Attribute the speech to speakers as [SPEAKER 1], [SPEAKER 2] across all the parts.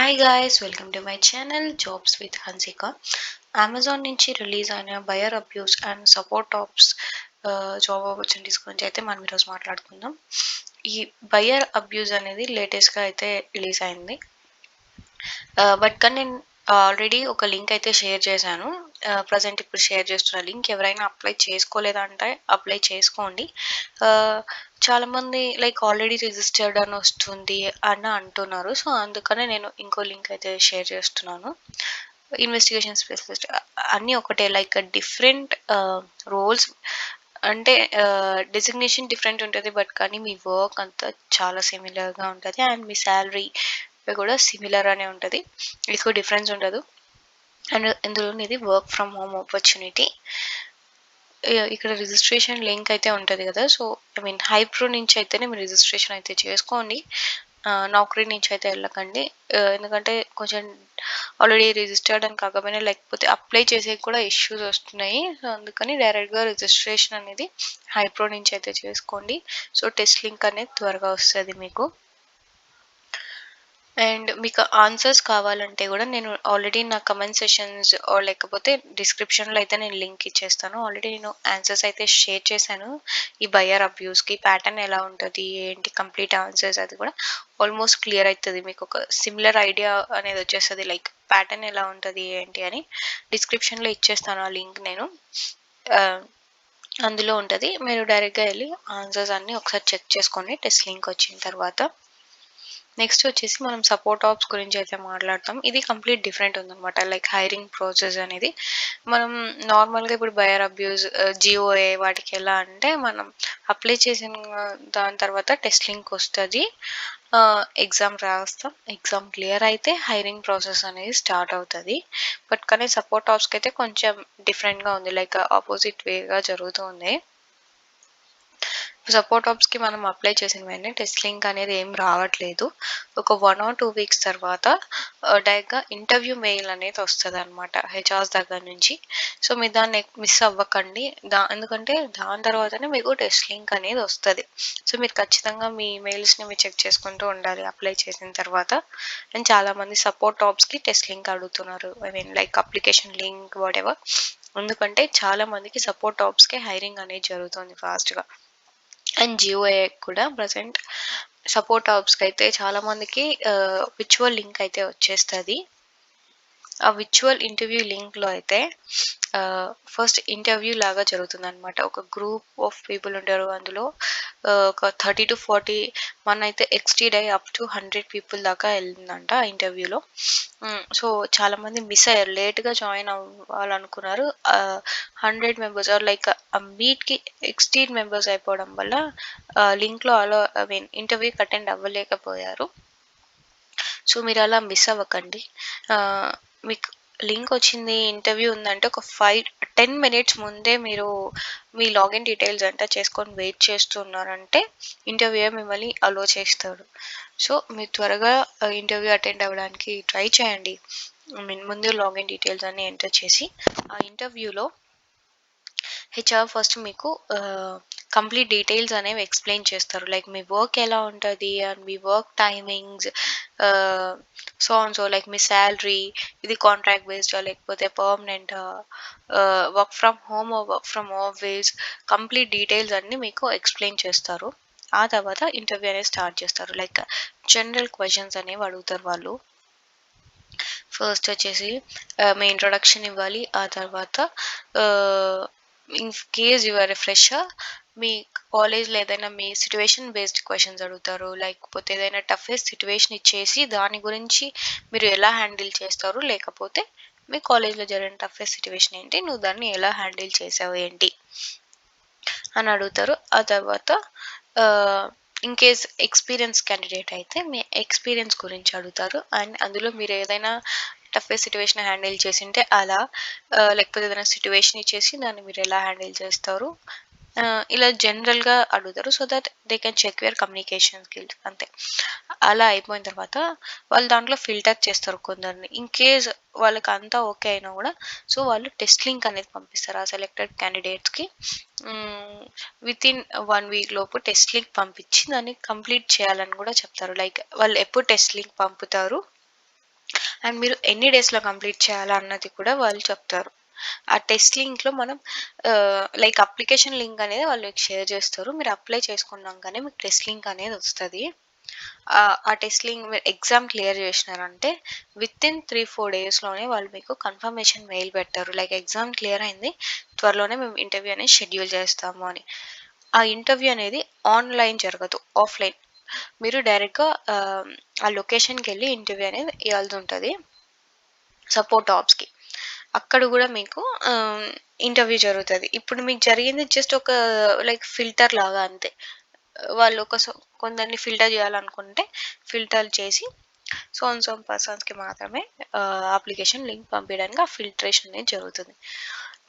[SPEAKER 1] Hi guys, welcome to my channel jobs with Hansika. Amazon నుంచి release అయిన buyer abuse and support ops job opportunities గురించి అయితే మనం ఈరోజు మాట్లాడుకుందాం. ఈ బయర్ అబ్యూస్ అనేది లేటెస్ట్గా అయితే రిలీజ్ అయింది. బట్ కానీ నేను ఆల్రెడీ ఒక లింక్ అయితే షేర్ చేశాను. ప్రజెంట్ ఇప్పుడు షేర్ చేస్తున్న లింక్ ఎవరైనా అప్లై చేసుకోలేదంటే అప్లై చేసుకోండి. చాలామంది లైక్ ఆల్రెడీ రిజిస్టర్డ్ అని వస్తుంది అని అంటున్నారు. సో అందుకనే నేను ఇంకో లింక్ అయితే షేర్ చేస్తున్నాను. ఇన్వెస్టిగేషన్ స్పెషలిస్ట్ అన్నీ ఒకటే, లైక్ డిఫరెంట్ రోల్స్ అంటే డెసిగ్నేషన్ డిఫరెంట్ ఉంటుంది. బట్ కానీ మీ వర్క్ అంతా చాలా సిమిలర్గా ఉంటుంది అండ్ మీ శాలరీ కూడా సిమిలర్ అనే ఉంటుంది. ఎక్కువ డిఫరెన్స్ ఉండదు. అండ్ ఇందులో ఇది వర్క్ ఫ్రమ్ హోమ్ ఆపర్చునిటీ. ఇక్కడ రిజిస్ట్రేషన్ లింక్ అయితే ఉంటుంది కదా. సో హైప్రో నుంచి అయితేనే మీరు రిజిస్ట్రేషన్ అయితే చేసుకోండి. నౌకరీ నుంచి అయితే వెళ్ళకండి. ఎందుకంటే కొంచెం ఆల్రెడీ రిజిస్టర్డ్ అని కాకపోయినా లేకపోతే అప్లై చేసేకి కూడా ఇష్యూస్ వస్తున్నాయి. సో అందుకని డైరెక్ట్గా రిజిస్ట్రేషన్ అనేది హైప్రో నుంచి అయితే చేసుకోండి. సో టెస్ట్ లింక్ అనేది త్వరగా వస్తుంది మీకు. అండ్ మీకు ఆన్సర్స్ కావాలంటే కూడా నేను ఆల్రెడీ నా కమెంట్ సెషన్స్ లేకపోతే డిస్క్రిప్షన్లో అయితే నేను లింక్ ఇచ్చేస్తాను. ఆల్రెడీ నేను ఆన్సర్స్ అయితే షేర్ చేశాను. ఈ బయర్ అబ్యూస్కి ప్యాటర్న్ ఎలా ఉంటుంది ఏంటి కంప్లీట్ ఆన్సర్స్ అది కూడా ఆల్మోస్ట్ క్లియర్ అవుతుంది. మీకు ఒక సిమిలర్ ఐడియా అనేది వచ్చేస్తుంది, లైక్ ప్యాటర్న్ ఎలా ఉంటుంది ఏంటి అని. డిస్క్రిప్షన్లో ఇచ్చేస్తాను ఆ లింక్ నేను. అందులో ఉంటుంది, మీరు డైరెక్ట్గా వెళ్ళి ఆన్సర్స్ అన్నీ ఒకసారి చెక్ చేసుకోండి టెస్ట్ లింక్ వచ్చిన తర్వాత. నెక్స్ట్ వచ్చేసి మనం సపోర్ట్ ఆప్స్ గురించి అయితే మాట్లాడతాం. ఇది కంప్లీట్ డిఫరెంట్ ఉందన్నమాట. లైక్ హైరింగ్ ప్రాసెస్ అనేది మనం నార్మల్గా ఇప్పుడు బయర్ అబ్యూస్ జిఓఏ వాటికి ఎలా అంటే మనం అప్లై చేసిన దాని తర్వాత టెస్ట్ లింక్ వస్తుంది, ఎగ్జామ్ రాస్తాం, ఎగ్జామ్ క్లియర్ అయితే హైరింగ్ ప్రాసెస్ అనేది స్టార్ట్ అవుతుంది. బట్ కానీ సపోర్ట్ ఆప్స్కి అయితే కొంచెం డిఫరెంట్గా ఉంది, లైక్ ఆపోజిట్ వేగా జరుగుతుంది. సపోర్ట్ ఆప్స్కి మనం అప్లై చేసిన వెంటనే టెస్ట్ లింక్ అనేది ఏం రావట్లేదు. ఒక 1 or 2 వీక్స్ తర్వాత డైరెక్ట్గా ఇంటర్వ్యూ మెయిల్ అనేది వస్తుంది అనమాట హెచ్ఆర్స్ దగ్గర నుంచి. సో మీరు దాన్ని మిస్ అవ్వకండి. ఎందుకంటే దాని తర్వాతనే మీకు టెస్ట్ లింక్ అనేది వస్తుంది. సో మీరు ఖచ్చితంగా మీ మెయిల్స్ని మీరు చెక్ చేసుకుంటూ ఉండాలి అప్లై చేసిన తర్వాత. అండ్ చాలామంది సపోర్ట్ ఆప్స్కి టెస్ట్ లింక్ అడుగుతున్నారు, like application link what ever. ఎందుకంటే చాలా మందికి సపోర్ట్ ఆప్స్కే హైరింగ్ అనేది జరుగుతుంది ఫాస్ట్గా. అండ్ జియోఏ కూడా ప్రజెంట్ సపోర్ట్ ఆప్స్కి అయితే చాలామందికి విర్చువల్ లింక్ అయితే వచ్చేస్తుంది. ఆ విర్చువల్ ఇంటర్వ్యూ లింక్లో అయితే ఫస్ట్ ఇంటర్వ్యూ లాగా జరుగుతుంది అనమాట. ఒక గ్రూప్ ఆఫ్ పీపుల్ ఉంటారు అందులో. ఒక 30 to 40 మన అయితే ఎక్స్టీడ్ అయ్యి అప్ టు 100 పీపుల్ దాకా వెళ్ళిందంట ఆ ఇంటర్వ్యూలో. సో చాలామంది మిస్ అయ్యారు, లేట్గా జాయిన్ అవ్వాలనుకున్నారు. 100 మెంబర్స్ ఆర్ లైక్ ఆ మీట్కి ఎక్స్టీడ్ మెంబర్స్ అయిపోవడం వల్ల లింక్లో ఇంటర్వ్యూకి అటెండ్ అవ్వలేకపోయారు. సో మీరు అలా మిస్ అవ్వకండి. మీకు లింక్ వచ్చింది, ఇంటర్వ్యూ ఉందంటే ఒక 5-10 మినిట్స్ ముందే మీరు మీ లాగిన్ డీటెయిల్స్ అంతా చేసుకొని వెయిట్ చేస్తున్నారంటే ఇంటర్వ్యూ మిమ్మల్ని అలో చేస్తాడు. సో మీరు త్వరగా ఇంటర్వ్యూ అటెండ్ అవ్వడానికి ట్రై చేయండి. ముందు లాగిన్ డీటెయిల్స్ అన్ని ఎంటర్ చేసి ఆ ఇంటర్వ్యూలో హెచ్ఆర్ ఫస్ట్ మీకు కంప్లీట్ డీటెయిల్స్ అనేవి ఎక్స్ప్లెయిన్ చేస్తారు, లైక్ మీ వర్క్ ఎలా ఉంటుంది అండ్ మీ వర్క్ టైమింగ్స్, సో లైక్ మీ శాలరీ, ఇది కాంట్రాక్ట్ బేస్డా లేకపోతే పర్మనెంటా, work from home work from office, complete details అన్నీ మీకు ఎక్స్ప్లెయిన్ చేస్తారు. ఆ తర్వాత ఇంటర్వ్యూ అనేది స్టార్ట్ చేస్తారు. లైక్ జనరల్ క్వశ్చన్స్ అనేవి అడుగుతారు వాళ్ళు. ఫస్ట్ వచ్చేసి మీ ఇంట్రొడక్షన్ ఇవ్వాలి. ఆ తర్వాత in case your a fresher, మీ కాలేజ్లో ఏదైనా మీ సిచ్యువేషన్ బేస్డ్ క్వశ్చన్స్ అడుగుతారు. లేకపోతే ఏదైనా టఫెస్ట్ సిచ్యువేషన్ ఇచ్చేసి దాని గురించి మీరు ఎలా హ్యాండిల్ చేస్తారు, లేకపోతే మీ కాలేజ్లో జరిగిన టఫెస్ట్ సిచ్యువేషన్ ఏంటి, నువ్వు దాన్ని ఎలా హ్యాండిల్ చేసావు ఏంటి అని అడుగుతారు. ఆ తర్వాత ఇన్ కేస్ ఎక్స్పీరియన్స్ క్యాండిడేట్ అయితే మీ ఎక్స్పీరియన్స్ గురించి అడుగుతారు. అండ్ అందులో మీరు ఏదైనా టఫెస్ట్ సిచ్యువేషన్ హ్యాండిల్ చేసింటే అలా, లేకపోతే ఏదైనా సిచ్యువేషన్ ఇచ్చేసి దాన్ని మీరు ఎలా హ్యాండిల్ చేస్తారు, ఇలా జనరల్గా అడుగుతారు. So that they can check your communication skills అంతే. అలా అయిపోయిన తర్వాత వాళ్ళు దాంట్లో ఫిల్టర్ చేస్తారు కొందరిని. ఇన్ కేస్ వాళ్ళకి అంతా ఓకే అయినా కూడా సో వాళ్ళు టెస్ట్ లింక్ అనేది పంపిస్తారు ఆ సెలెక్టెడ్ క్యాండిడేట్స్కి. వితిన్ 1 వీక్ లోపు టెస్ట్ లింక్ పంపించి దాన్ని కంప్లీట్ చేయాలని కూడా చెప్తారు. లైక్ వాళ్ళు ఎప్పుడు టెస్ట్ లింక్ పంపుతారు, అండ్ మీరు ఎన్ని డేస్‌లో కంప్లీట్ చేయాలా అన్నది కూడా వాళ్ళు చెప్తారు. ఆ టెస్ట్ లింక్‌లో మనం లైక్ అప్లికేషన్ లింక్ అనేది వాళ్ళు మీకు షేర్ చేస్తారు. మీరు అప్లై చేసుకున్నాంకనే మీకు టెస్ట్ లింక్ అనేది వస్తది. ఆ టెస్ట్ లింక్ మీరు ఎగ్జామ్ క్లియర్ చేసినారంటే వితిన్ 3, 4 డేస్‌లోనే వాళ్ళు మీకు కన్ఫర్మేషన్ మెయిల్ పెడతారు. లైక్ ఎగ్జామ్ క్లియర్ అయింది. త్వరలోనే మేము ఇంటర్వ్యూ అనేది షెడ్యూల్ చేస్తాము అని. ఆ ఇంటర్వ్యూ అనేది ఆన్‌లైన్ జరగదు. ఆఫ్‌లైన్. మీరు డైరెక్ట్‌గా ఆ లొకేషన్‌కెళ్ళి ఇంటర్వ్యూ అనేది ఇయ్యాల్సుంటది. సపోర్ట్ ఆప్స్‌కి. అక్కడ గూడా మీకు ఇంటర్వ్యూ జరుగుతది. ఇప్పుడు మీకు జరిగింది జస్ట్ ఒక లైక్ ఫిల్టర్ లాగా అంతే. వాళ్ళు కొందరిని ఫిల్టర్ జేయాలనుకుంటే ఫిల్టర్ చేసి సో అండ్ సో పర్సన్స్‌కి మాత్రమే అప్లికేషన్ లింక్ పంపియడానికి ఆ ఫిల్టరేషన్ అనేది జరుగుతుంది.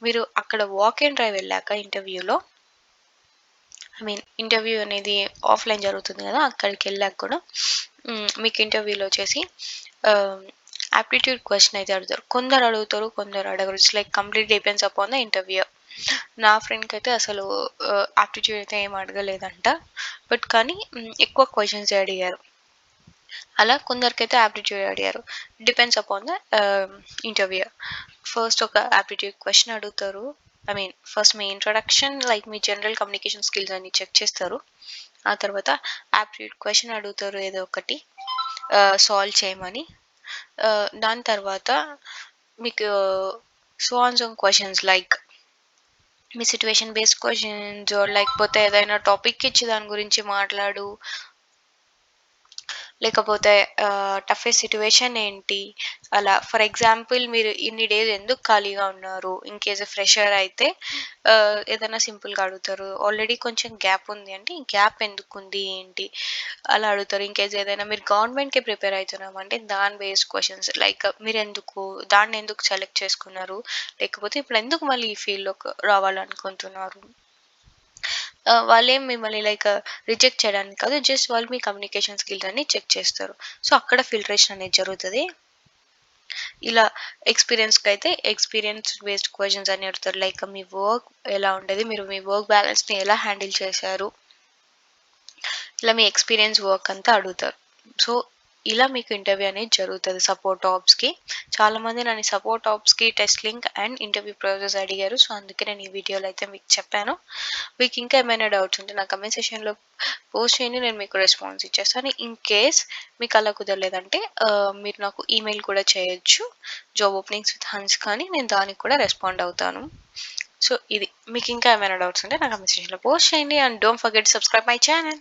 [SPEAKER 1] మీరు అక్కడ వాక్ ఇన్ డ్రైవ్ వెళ్ళాక ఇంటర్వ్యూలో ఇంటర్వ్యూ అనేది ఆఫ్‌లైన్ జరుగుతుంది గదా! అక్కడికెళ్ళాక కూడా మీకు ఇంటర్వ్యూలో వచ్చేసి ఆహ్, ఆప్టిట్యూడ్ క్వెషన్ అయితే అడుగుతారు. కొందరు అడుగుతారు, కొందరు అడగరు. It's like complete depends upon the interviewer. నా ఫ్రెండ్‌కైతే అసలు ఆప్టిట్యూడ్ అయితే ఏమి అడగలేదంట. బట్ కానీ ఎక్కువ క్వెషన్సే అడిగారు. అలా కొందరికైతే ఆప్టిట్యూడ్ అడిగారు. Depends upon the interviewer. First ఒక ఆప్టిట్యూడ్ క్వెషన్ అడుగుతారు. ఫస్ట్ మీ ఇంట్రొడక్షన్ లైక్ మీ జనరల్ కమ్యూనికేషన్ స్కిల్స్ అన్ని చెక్ చేస్తారు. ఆ తర్వాత ఆప్టిట్యూడ్ క్వెషన్ అడుగుతారు ఏదో ఒకటి సాల్వ్ చేయమని. దాని తర్వాత మీకు so on questions like me situation based questions లేకపోతే ఏదైనా టాపిక్ ఇచ్చి దాని గురించి మాట్లాడు. లేకపోతే టఫెస్ట్ సిట్యుయేషన్ ఏంటి? అలా ఫర్ ఎగ్జాంపుల్ మీరు ఇన్ని డేస్ ఎందుకు ఖాళీగా ఉన్నారు? ఇన్ కేస్ ఫ్రెషర్ అయితే ఏదైనా సింపుల్‌గా అడుగుతారు. ఆల్రెడీ కొంచెం గ్యాప్ ఉంది అంటే, ఈ గ్యాప్ ఎందుకుంది? ఏంటి? అలా అడుగుతారు. ఇన్ కేస్ ఏదైనా మీరు గవర్నమెంట్‌కి ప్రిపేర్ అయితున్నామంటే దాని బేస్డ్ క్వెషన్స్ లైక్ మీరెందుకు దాన్నెందుకు సెలెక్ట్ చేసుకున్నారు? లేకపోతే ఇప్పుడెందుకు మళ్ళీ ఈ ఫీల్డ్‌లోకి రావాలనుకుంటున్నారు? వాళ్ళేం మిమ్మల్ని లైక్ రిజెక్ట్ చేయడానికి కాదు. జస్ట్ వాళ్ళు మీ కమ్యూనికేషన్ స్కిల్స్ అన్ని చెక్ చేస్తారు. సో, అక్కడ ఫిల్టరేషన్ అనేది జరుగుతది. ఇలా ఎక్స్‌పీరియన్స్‌కైతే ఎక్స్‌పీరియన్స్ బేస్డ్ క్వెషన్స్ అని అడుగుతారు. లైక్ మీ వర్క్ ఎలా ఉండేది? మీరు మీ వర్క్ బ్యాలన్స్‌ని ఎలా హ్యాండిల్ చేశారు? ఇలా మీ ఎక్స్‌పీరియన్స్ వర్క్ అంతా అడుగుతారు. సో, ఇలా మీకు ఇంటర్వ్యూ అనేది జరుగుతది సపోర్ట్ ఆప్స్‌కి. చాలామంది నన్ను సపోర్ట్ ఆప్స్‌కి test link and interview process అడిగారు. సో, అందుకే నేను ఈ వీడియోలో అయితే మీకు చెప్పాను. మీకు ఇంకా ఏమైనా డౌట్స్ ఉంటే నా కమెంట్ సెక్షన్‌లో పోస్ట్ చేయండి. నేను మీకు రెస్పాన్స్ ఇచ్చేస్తాను. ఇన్ కేస్ మీకు అలా కుదరలేదంటే మీరు నాకు ఈమెయిల్ కూడా చేయొచ్చు. జాబ్ ఓపెనింగ్స్ విత్ హన్స్‌కా అని నేను దానికి కూడా రెస్పాండ్ అవుతాను. సో, ఇది. మీకు ఇంకా ఏమైనా డౌట్స్ ఉంటే నా కమెంట్ సెక్షన్‌లో పోస్ట్ చేయండి. And don't forget to subscribe my channel.